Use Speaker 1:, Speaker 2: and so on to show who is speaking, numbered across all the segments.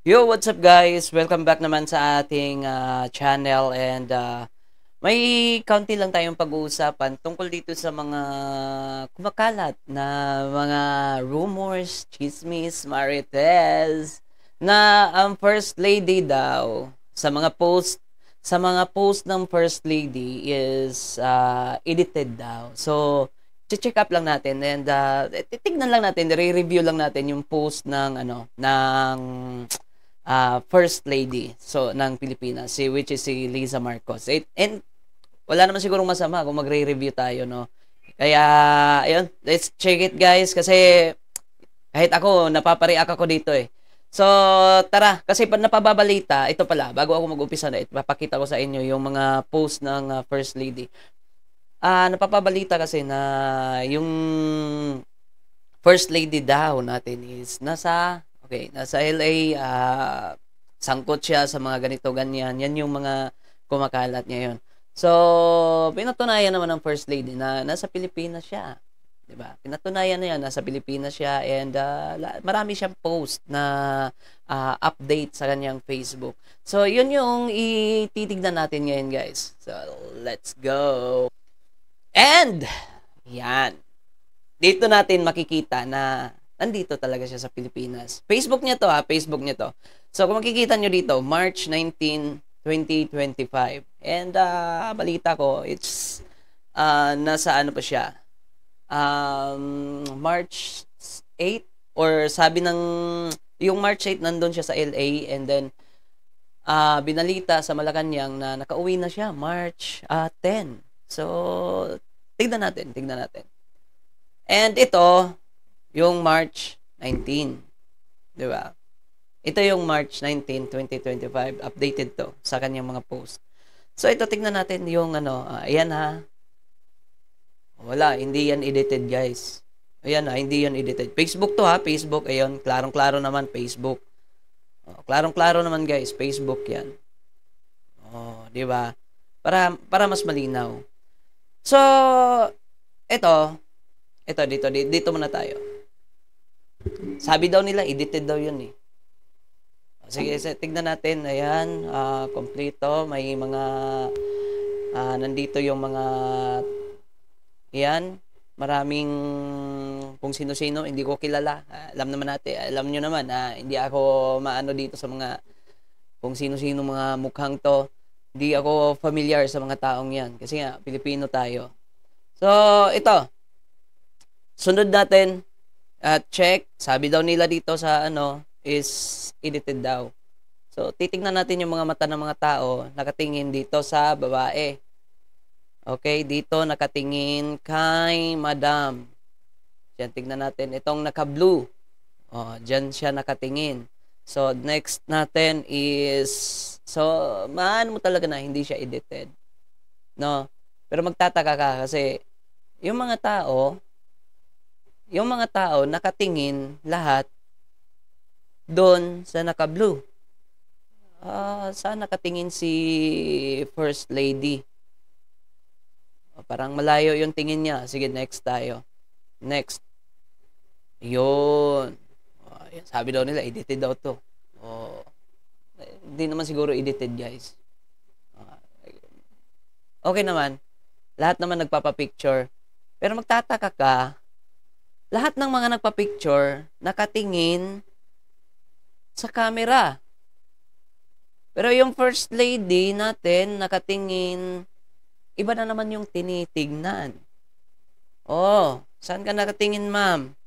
Speaker 1: Yo, what's up guys? Welcome back naman sa ating channel and may kaunti lang tayong pag-uusapan tungkol dito sa mga kumakalat na mga rumors, chismis, marites na ang First Lady daw sa mga post ng First Lady is edited daw. So, check up lang natin and titignan lang natin, re-review lang natin yung post ng First Lady ng Pilipinas, which is si Liza Marcos. And wala naman sigurong masama kung magre-review tayo, no? Kaya, ayun, let's check it guys kasi kahit ako, napapareact ako dito eh. So, tara, kasi pag napababalita, ito pala, bago ako mag-umpisa na, ipapakita ko sa inyo yung mga post ng First Lady. Napapabalita kasi na yung First Lady daw natin is nasa LA, sangkot siya sa mga ganito, ganyan. Yan yung mga kumakalat ngayon. So, pinatunayan naman ng First Lady na nasa Pilipinas siya. 'Di ba? Pinatunayan na yan, nasa Pilipinas siya and marami siyang post na update sa kanyang Facebook. So, yun yung ititignan natin ngayon, guys. So, let's go. And, yan. Dito natin makikita na nandito talaga siya sa Pilipinas. Facebook niya to Facebook niya to. So kung makikita nyo dito, March 19, 2025. And balita ko, it's nasa ano pa siya, March 8 or sabi ng, yung March 8 nandun siya sa LA and then binalita sa Malacanang na nakauwi na siya March 10. So, tignan natin. And ito, yung March 19. Di ba? Ito yung March 19, 2025. Updated to sa kanyang mga post. So, ito, tignan natin yung ayan ha. Wala, hindi yan edited guys. Ayan ha, hindi yan edited. Facebook to ha, Facebook. Ayun, klarong-klaro naman, Facebook. Klarong-klaro naman guys, Facebook yan. Di ba? Para mas malinaw. So, ito dito muna tayo. Sabi daw nila edited daw 'yun eh. Sige, tignan natin. Ayan, kompleto, may mga nandito yung mga ayan, maraming kung sino-sino hindi ko kilala. Alam naman natin, alam niyo naman hindi ako maano dito sa mga kung sino-sino mga mukhang to. Hindi ako familiar sa mga taong 'yan kasi nga Pilipino tayo. So, ito. Sunod natin, check. Sabi daw nila dito sa is edited daw. So, titignan natin yung mga mata ng mga tao nakatingin dito sa babae. Okay, dito nakatingin kay Madam. Diyan, tignan natin. Itong naka-blue. Diyan siya nakatingin. So, next natin is, so, maano mo talaga na hindi siya edited. No? Pero magtataka ka kasi yung mga tao nakatingin lahat doon sa naka-blue. Saan nakatingin si First Lady? Parang malayo yung tingin niya. Sige, next tayo. Next. Yun. Sabi daw nila, edited daw to. Hindi naman siguro edited, guys. Okay naman. Lahat naman nagpapapicture. Pero magtataka ka, lahat ng mga nagpa-picture nakatingin sa camera. Pero yung First Lady natin nakatingin, iba na naman yung tinitignan. Saan ka nakatingin, ma'am?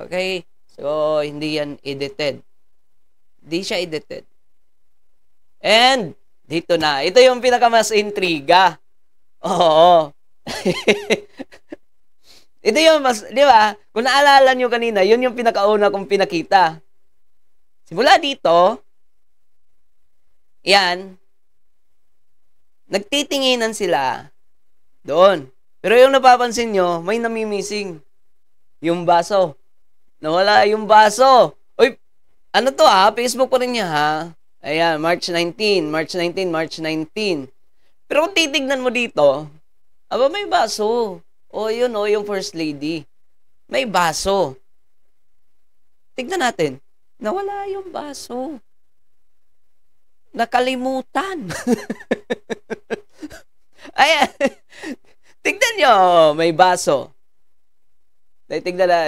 Speaker 1: Okay? So, hindi yan edited. Hindi siya edited. And, dito na. Ito yung pinakamas intriga. Oo. Ito yung mas, di ba? Kung naalala nyo kanina, yun yung pinakauna kong pinakita. Simula dito, yan, nagtitinginan sila doon. Pero yung napapansin nyo, may namimissing. Yung baso. Nawala yung baso. Uy, ano to Facebook pa rin niya Ayan, March 19. Pero kung titignan mo dito, may baso. Yun yung First Lady. May baso. Tignan natin. Nawala yung baso. Nakalimutan. Ayan. Tignan nyo, may baso. Tignan na,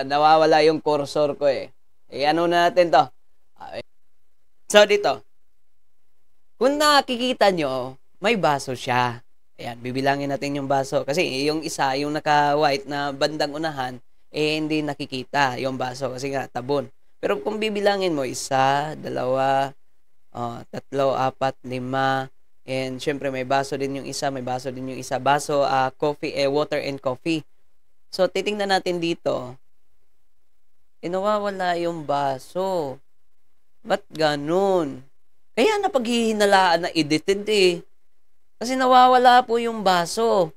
Speaker 1: nawawala yung cursor ko eh. Ano na natin to. So, dito. Kung nakikita nyo, may baso siya. Ayan, bibilangin natin yung baso. Kasi yung isa, yung naka-white na bandang unahan, hindi nakikita yung baso kasi nga tabon. Pero kung bibilangin mo, 1, 2, 3, 4, 5, and syempre may baso din yung isa, may baso din yung isa. Baso, coffee, water and coffee. So, titingnan natin dito. Nawawala yung baso. Ba't ganun? Kaya napaghihinalaan na edited eh. Kasi nawawala po yung baso.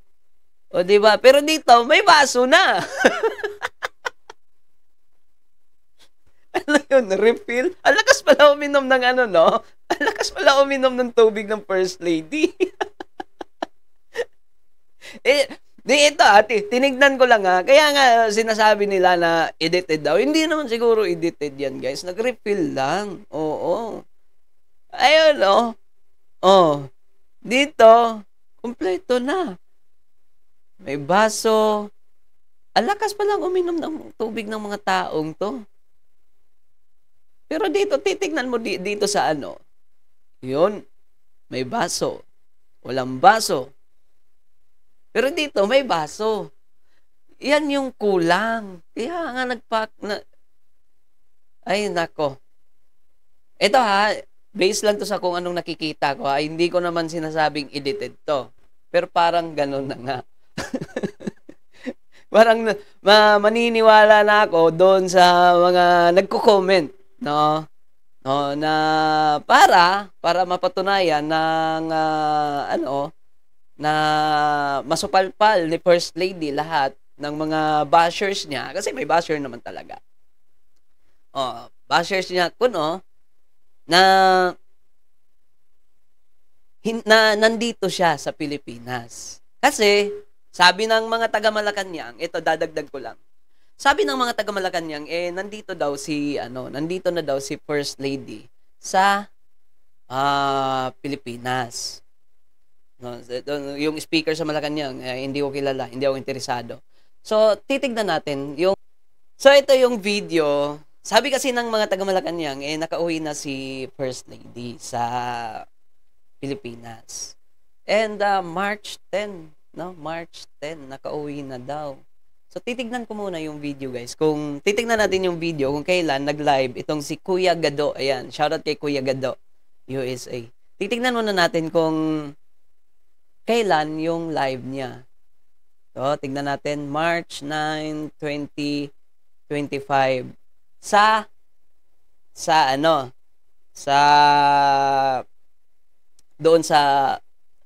Speaker 1: O, diba? Pero dito, may baso na. Ano yun? Refill? Ang lakas pala uminom ng ano, no? Ang lakas pala uminom ng tubig ng First Lady. Ito ate, tinignan ko lang Kaya nga sinasabi nila na edited daw. Hindi naman siguro edited yan, guys. Nag-refill lang. Oo. Ayun, oh. Oh. Dito, kumpleto na. May baso. Ang lakas pa lang uminom ng tubig ng mga taong to. Pero dito, titignan mo dito sa ano. Yun, may baso. Walang baso. Pero dito, may baso. Yan yung kulang. Kaya nga Ay, nako. Ito base lang to sa kung anong nakikita ko. Hindi ko naman sinasabing edited to. Pero parang ganun na nga. Parang maniniwala na ako doon sa mga nagko-comment, no? No, na para mapatunayan ng na masupalpal ni First Lady lahat ng mga bashers niya kasi may basher naman talaga. Bashers niya kuno na nandito siya sa Pilipinas. Kasi sabi ng mga taga Malacanang, ito dadagdag ko lang. Sabi ng mga taga Malacanang nandito na daw si First Lady sa Pilipinas. No, yung speaker sa Malacanang, hindi ko kilala, hindi ako interesado. So, titignan natin So, ito yung video. Sabi kasi ng mga taga Malacanang, nakauwi na si First Lady sa Pilipinas. And March 10, nakauwi na daw. So, titignan ko muna yung video, guys. Kung titignan natin yung video, kung kailan nag-live itong si Kuya Gado. Ayan, shoutout kay Kuya Gado, USA. Titignan muna natin kung kailan yung live niya. So, tignan natin. March 9, 2025. Sa doon sa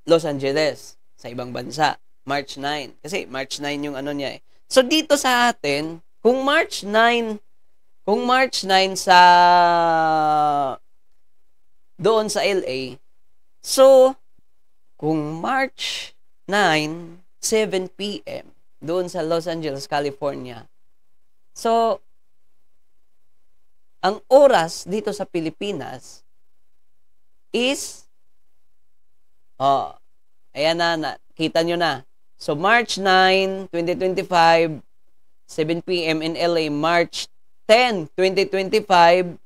Speaker 1: Los Angeles, sa ibang bansa. March 9. Kasi March 9 yung niya eh. So, dito sa atin, kung March 9 sa doon sa LA, so, kung March 9, 7 p.m. doon sa Los Angeles, California. So, ang oras dito sa Pilipinas is ayan na, kita nyo na. So, March 9, 2025, 7 p.m. in LA, March 10, 2025, 10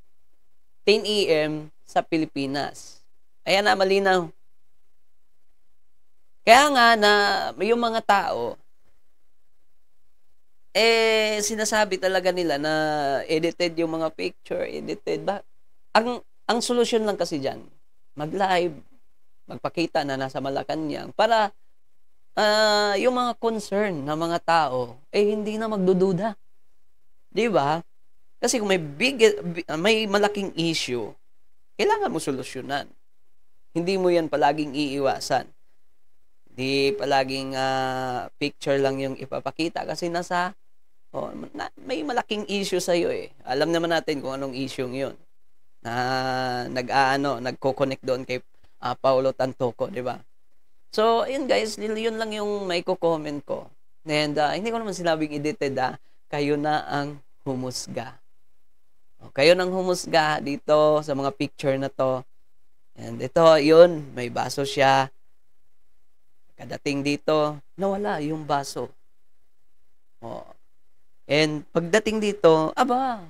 Speaker 1: a.m. sa Pilipinas. Ayan na, malinaw. Kaya nga na yung mga tao sinasabi talaga nila na edited yung mga picture, edited ba? Ang solusyon lang kasi diyan, mag-live, magpakita na nasa Malacanang para yung mga concern ng mga tao hindi na magdududa. 'Di ba? Kasi kung may malaking issue, kailangan mo solusyonan. Hindi mo 'yan palaging iiwasan. Di palaging picture lang yung ipapakita kasi may malaking issue sa iyo eh. Alam naman natin kung anong issue 'yun. Na nagko-connect doon kay Paulo Tantoco, 'di ba? So, ayun guys, yun lang yung may ko-comment ko. And hindi ko naman sinabing edited kayo na ang humusga. Kayo nang humusga dito sa mga picture na to. And ito, yun, may baso siya. Kadating dito, nawala yung baso. Oh. And pagdating dito, aba,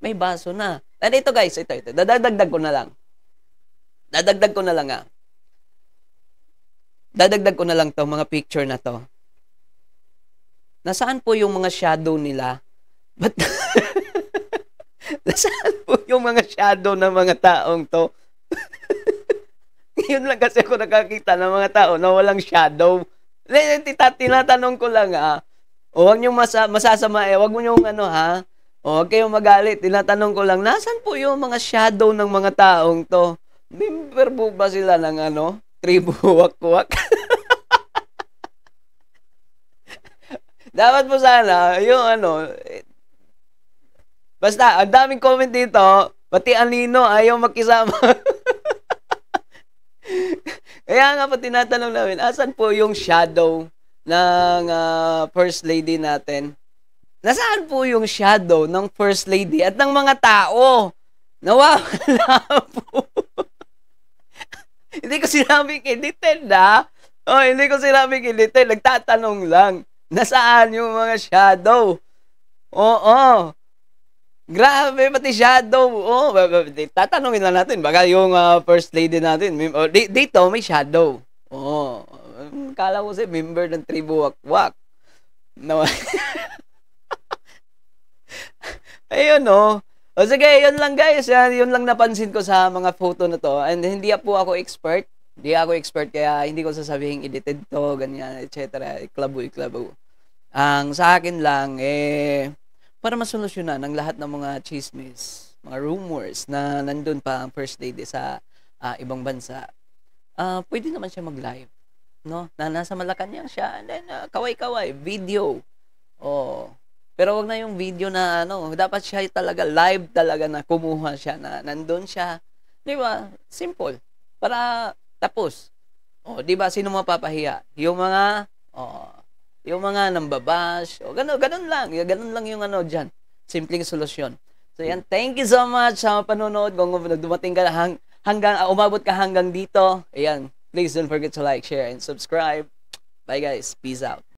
Speaker 1: may baso na. And ito guys, ito. Dadagdag ko na lang. Dadagdag ko na lang to, mga picture na to. Nasaan po yung mga shadow nila? But nasaan po yung mga shadow ng mga taong to? Yun lang kasi ako nakakita ng mga tao na walang shadow. Tinatanong ko lang huwag niyong masasama huwag mo yung huwag kayong magalit. Tinatanong ko lang, nasan po yung mga shadow ng mga taong to? Member po ba sila ng tribu wak-wak? Dapat po sana, yung basta, ang daming comment dito, pati Anino ayaw makisama. Kaya nga po tinatanong namin, asan po yung shadow ng First Lady natin? Nasaan po yung shadow ng First Lady at ng mga tao? Nawawala po. Hindi ko sinabing edited hindi ko sinabing edited. Nagtatanong lang, nasaan yung mga shadow? Oo. Grabe, pati shadow. Tatanungin lang natin. Baka yung First Lady natin. Dito, may shadow. Kala ko si member ng tribu wak-wak. No. Ayun, sige, yun lang guys. Yun lang napansin ko sa mga photo na to. And hindi po ako expert. Kaya hindi ko sasabihin edited to, ganyan, etc. Iklabo. Ang sa akin lang, para masolusyonan ang lahat ng mga chismis, mga rumors na nandun pa ang First Lady sa ibang bansa, pwede naman siya mag-live, no? Na nasa Malacanang siya, and then kaway-kaway, video. Pero wag na yung video na dapat siya talaga live talaga na kumuha siya na nandun siya. 'Di ba? Simple. Para tapos. 'Di ba sino mapapahiya? Yung mga nambabash, ganun lang yung diyan. Simpleng solusyon. So yan, thank you so much sa panonood. Kung dumating ka hanggang umabot ka hanggang dito, ayan, please don't forget to like, share, and subscribe. Bye guys, peace out.